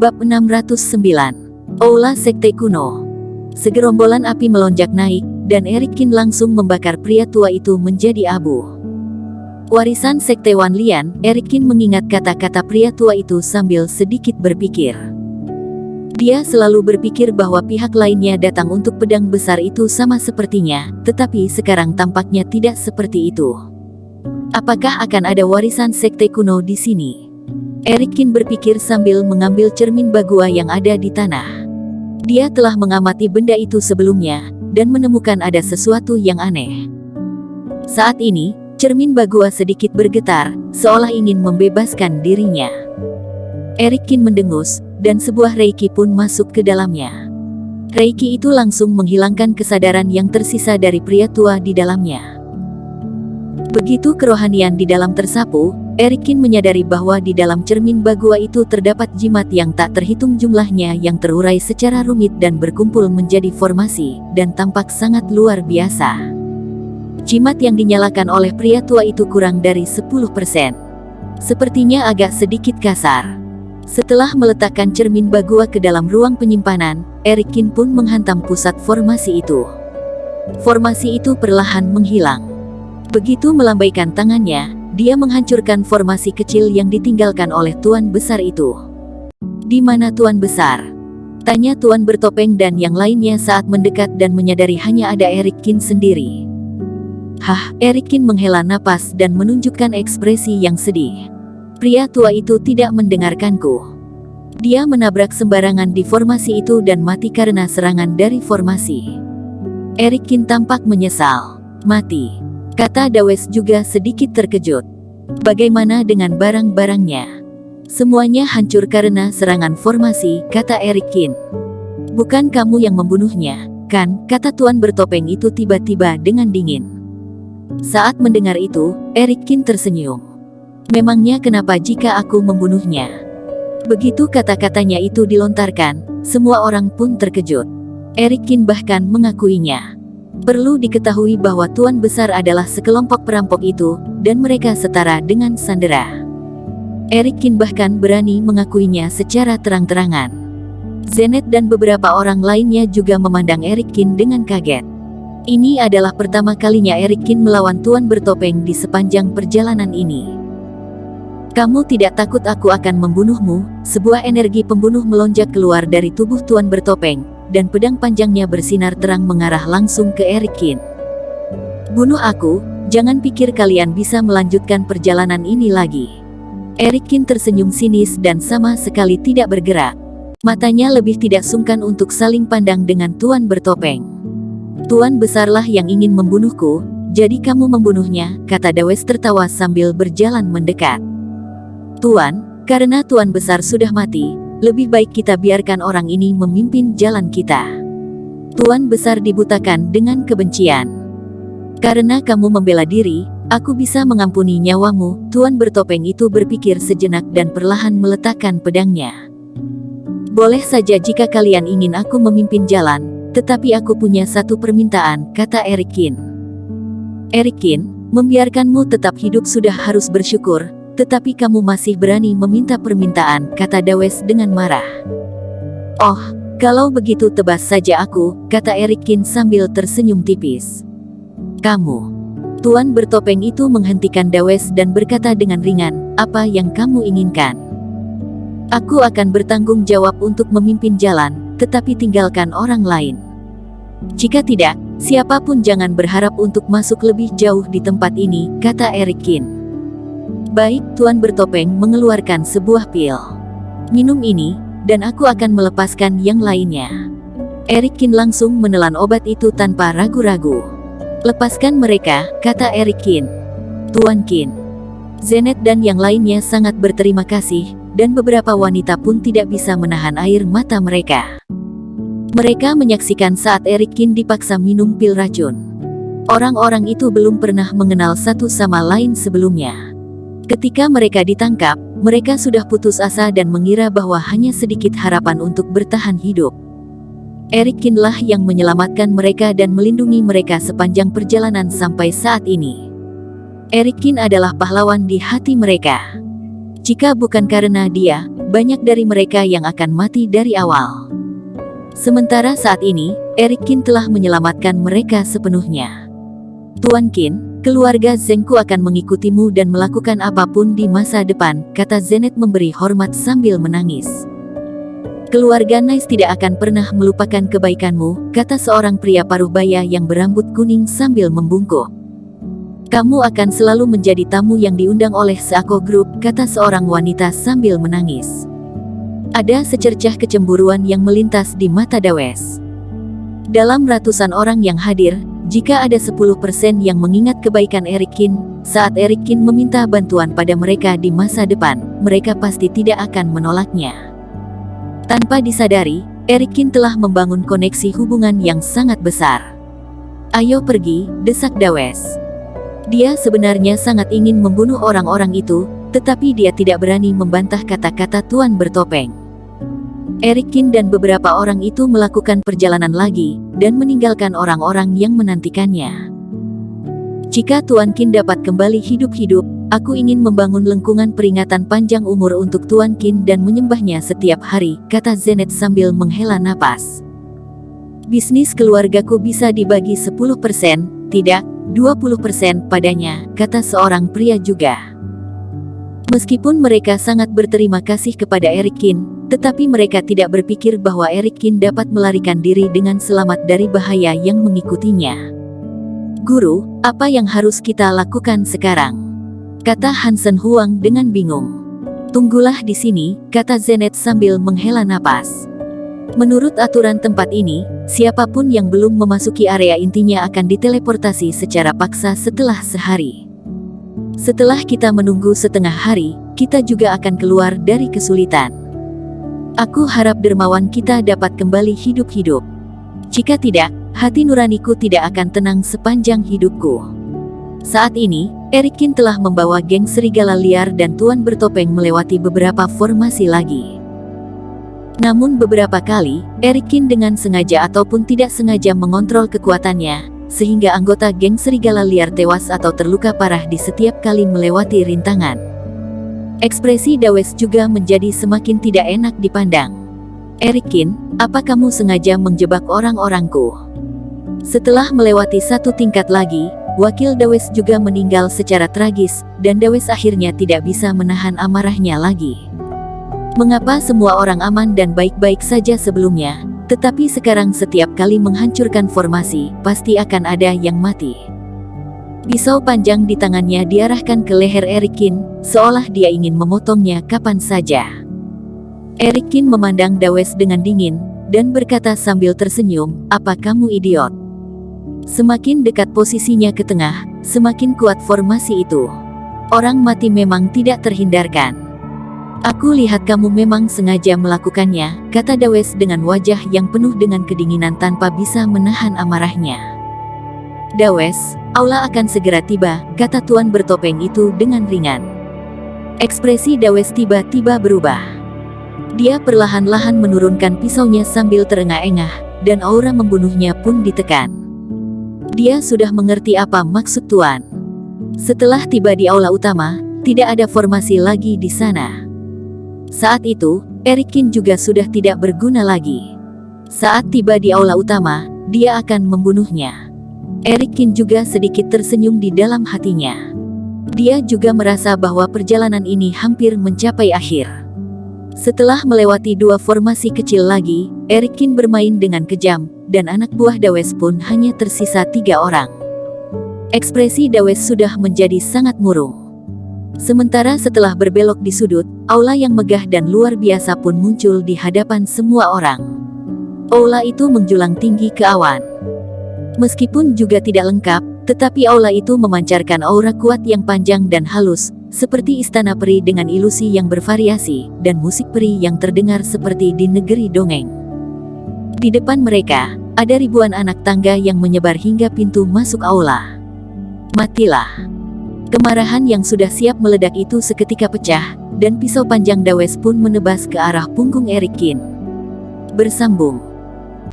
Bab 609. Aula Sekte Kuno. Segerombolan api melonjak naik, dan Erikin langsung membakar pria tua itu menjadi abu. Warisan Sekte Wan Lian, Erikin mengingat kata-kata pria tua itu sambil sedikit berpikir. Dia selalu berpikir bahwa pihak lainnya datang untuk pedang besar itu sama sepertinya, tetapi sekarang tampaknya tidak seperti itu. Apakah akan ada warisan Sekte Kuno di sini? Erikin berpikir sambil mengambil cermin bagua yang ada di tanah. Dia telah mengamati benda itu sebelumnya, dan menemukan ada sesuatu yang aneh. Saat ini, cermin bagua sedikit bergetar, seolah ingin membebaskan dirinya. Erikin mendengus, dan sebuah reiki pun masuk ke dalamnya. Reiki itu langsung menghilangkan kesadaran yang tersisa dari pria tua di dalamnya. Begitu kerohanian di dalam tersapu, Erikin menyadari bahwa di dalam cermin bagua itu terdapat jimat yang tak terhitung jumlahnya yang terurai secara rumit dan berkumpul menjadi formasi, dan tampak sangat luar biasa. Jimat yang dinyalakan oleh pria tua itu kurang dari 10%. Sepertinya agak sedikit kasar. Setelah meletakkan cermin bagua ke dalam ruang penyimpanan, Erikin pun menghantam pusat formasi itu. Formasi itu perlahan menghilang. Begitu melambaikan tangannya, dia menghancurkan formasi kecil yang ditinggalkan oleh Tuan Besar itu. "Di mana Tuan Besar?" tanya Tuan Bertopeng dan yang lainnya saat mendekat dan menyadari hanya ada Erikin sendiri. Erikin menghela napas dan menunjukkan ekspresi yang sedih. Pria tua itu tidak mendengarkanku. Dia menabrak sembarangan di formasi itu dan mati karena serangan dari formasi. Erikin tampak menyesal. "Mati," kata Dawes juga sedikit terkejut. "Bagaimana dengan barang-barangnya?" "Semuanya hancur karena serangan formasi," kata Erikin. "Bukan kamu yang membunuhnya, kan?" kata Tuan Bertopeng itu tiba-tiba dengan dingin. Saat mendengar itu, Erikin tersenyum. "Memangnya kenapa jika aku membunuhnya?" Begitu kata-katanya itu dilontarkan, semua orang pun terkejut. Erikin bahkan mengakuinya. Perlu diketahui bahwa Tuan Besar adalah sekelompok perampok itu, dan mereka setara dengan Sandera. Erikin bahkan berani mengakuinya secara terang-terangan. Zenet dan beberapa orang lainnya juga memandang Erikin dengan kaget. Ini adalah pertama kalinya Erikin melawan Tuan Bertopeng di sepanjang perjalanan ini. "Kamu tidak takut aku akan membunuhmu?" Sebuah energi pembunuh melonjak keluar dari tubuh Tuan Bertopeng, dan pedang panjangnya bersinar terang mengarah langsung ke Erikin. "Bunuh aku, jangan pikir kalian bisa melanjutkan perjalanan ini lagi." Erikin tersenyum sinis dan sama sekali tidak bergerak. Matanya lebih tidak sungkan untuk saling pandang dengan Tuan Bertopeng. "Tuan Besarlah yang ingin membunuhku, jadi kamu membunuhnya," kata Dawes tertawa sambil berjalan mendekat. "Tuan, karena Tuan Besar sudah mati, lebih baik kita biarkan orang ini memimpin jalan kita. Tuan Besar dibutakan dengan kebencian. Karena kamu membela diri, aku bisa mengampuni nyawamu." Tuan Bertopeng itu berpikir sejenak dan perlahan meletakkan pedangnya. "Boleh saja jika kalian ingin aku memimpin jalan, tetapi aku punya satu permintaan," kata Erikin. "Erikin, membiarkanmu tetap hidup sudah harus bersyukur, tetapi kamu masih berani meminta permintaan," kata Dawes dengan marah. "Oh, kalau begitu tebas saja aku," kata Erikin sambil tersenyum tipis. "Kamu." Tuan Bertopeng itu menghentikan Dawes dan berkata dengan ringan, "Apa yang kamu inginkan?" "Aku akan bertanggung jawab untuk memimpin jalan, tetapi tinggalkan orang lain. Jika tidak, siapapun jangan berharap untuk masuk lebih jauh di tempat ini," kata Erikin. "Baik," Tuan Bertopeng mengeluarkan sebuah pil. "Minum ini, dan aku akan melepaskan yang lainnya." Erikin langsung menelan obat itu tanpa ragu-ragu. "Lepaskan mereka," kata Erikin. "Tuan Qin." Zenet dan yang lainnya sangat berterima kasih, dan beberapa wanita pun tidak bisa menahan air mata mereka. Mereka menyaksikan saat Erikin dipaksa minum pil racun. Orang-orang itu belum pernah mengenal satu sama lain sebelumnya. Ketika mereka ditangkap, mereka sudah putus asa dan mengira bahwa hanya sedikit harapan untuk bertahan hidup. Erikinlah yang menyelamatkan mereka dan melindungi mereka sepanjang perjalanan sampai saat ini. Erikin adalah pahlawan di hati mereka. Jika bukan karena dia, banyak dari mereka yang akan mati dari awal. Sementara saat ini, Eric Qin telah menyelamatkan mereka sepenuhnya. Tuan Qin, keluarga Zengku akan mengikutimu dan melakukan apapun di masa depan, kata Zenet memberi hormat sambil menangis. Keluarga Nice tidak akan pernah melupakan kebaikanmu, kata seorang pria paruh baya yang berambut kuning sambil membungkuk. Kamu akan selalu menjadi tamu yang diundang oleh Seako Group, kata seorang wanita sambil menangis. Ada secercah kecemburuan yang melintas di mata Dawes. Dalam ratusan orang yang hadir, jika ada 10% yang mengingat kebaikan Eric Qin, saat Eric Qin meminta bantuan pada mereka di masa depan, mereka pasti tidak akan menolaknya. Tanpa disadari, Eric Qin telah membangun koneksi hubungan yang sangat besar. Ayo pergi, desak Dawes. Dia sebenarnya sangat ingin membunuh orang-orang itu, tetapi dia tidak berani membantah kata-kata Tuan Bertopeng. Eric Qin dan beberapa orang itu melakukan perjalanan lagi, dan meninggalkan orang-orang yang menantikannya. Jika Tuan Qin dapat kembali hidup-hidup, aku ingin membangun lengkungan peringatan panjang umur untuk Tuan Qin dan menyembahnya setiap hari, kata Zenet sambil menghela napas. Bisnis keluargaku bisa dibagi 10%, tidak 20% padanya, kata seorang pria juga. Meskipun mereka sangat berterima kasih kepada Eric Qin, tetapi mereka tidak berpikir bahwa Eric Qin dapat melarikan diri dengan selamat dari bahaya yang mengikutinya. Guru, apa yang harus kita lakukan sekarang? Kata Hansen Huang dengan bingung. Tunggulah di sini, kata Zenet sambil menghela napas. Menurut aturan tempat ini, siapapun yang belum memasuki area intinya akan diteleportasi secara paksa setelah sehari. Setelah kita menunggu setengah hari, kita juga akan keluar dari kesulitan. Aku harap dermawan kita dapat kembali hidup-hidup. Jika tidak, hati nuraniku tidak akan tenang sepanjang hidupku. Saat ini, Eric Qin telah membawa geng serigala liar dan Tuan Bertopeng melewati beberapa formasi lagi. Namun beberapa kali, Eric Qin dengan sengaja ataupun tidak sengaja mengontrol kekuatannya, sehingga anggota geng serigala liar tewas atau terluka parah di setiap kali melewati rintangan. Ekspresi Dawes juga menjadi semakin tidak enak dipandang. Eric Qin, apa kamu sengaja menjebak orang-orangku? Setelah melewati satu tingkat lagi, wakil Dawes juga meninggal secara tragis, dan Dawes akhirnya tidak bisa menahan amarahnya lagi. Mengapa semua orang aman dan baik-baik saja sebelumnya, tetapi sekarang setiap kali menghancurkan formasi, pasti akan ada yang mati. Pisau panjang di tangannya diarahkan ke leher Eric Qin, seolah dia ingin memotongnya kapan saja. Eric Qin memandang Dawes dengan dingin, dan berkata sambil tersenyum, apa kamu idiot? Semakin dekat posisinya ke tengah, semakin kuat formasi itu. Orang mati memang tidak terhindarkan. Aku lihat kamu memang sengaja melakukannya, kata Dawes dengan wajah yang penuh dengan kedinginan tanpa bisa menahan amarahnya. Dawes, aula akan segera tiba, kata Tuan Bertopeng itu dengan ringan. Ekspresi Dawes tiba-tiba berubah. Dia perlahan-lahan menurunkan pisaunya sambil terengah-engah, dan aura membunuhnya pun ditekan. Dia sudah mengerti apa maksud Tuan. Setelah tiba di aula utama, tidak ada formasi lagi di sana. Saat itu, Eric Qin juga sudah tidak berguna lagi. Saat tiba di aula utama, dia akan membunuhnya. Eric Qin juga sedikit tersenyum di dalam hatinya. Dia juga merasa bahwa perjalanan ini hampir mencapai akhir. Setelah melewati dua formasi kecil lagi, Eric Qin bermain dengan kejam, dan anak buah Dawes pun hanya tersisa 3 orang. Ekspresi Dawes sudah menjadi sangat murung. Sementara setelah berbelok di sudut, aula yang megah dan luar biasa pun muncul di hadapan semua orang. Aula itu menjulang tinggi ke awan. Meskipun juga tidak lengkap, tetapi aula itu memancarkan aura kuat yang panjang dan halus, seperti istana peri dengan ilusi yang bervariasi, dan musik peri yang terdengar seperti di negeri dongeng. Di depan mereka, ada ribuan anak tangga yang menyebar hingga pintu masuk aula. Matilah. Kemarahan yang sudah siap meledak itu seketika pecah, dan pisau panjang Dawes pun menebas ke arah punggung Eric Qin. Bersambung.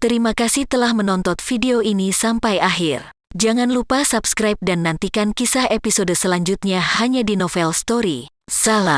Terima kasih telah menonton video ini sampai akhir. Jangan lupa subscribe dan nantikan kisah episode selanjutnya hanya di Novel Story. Salam.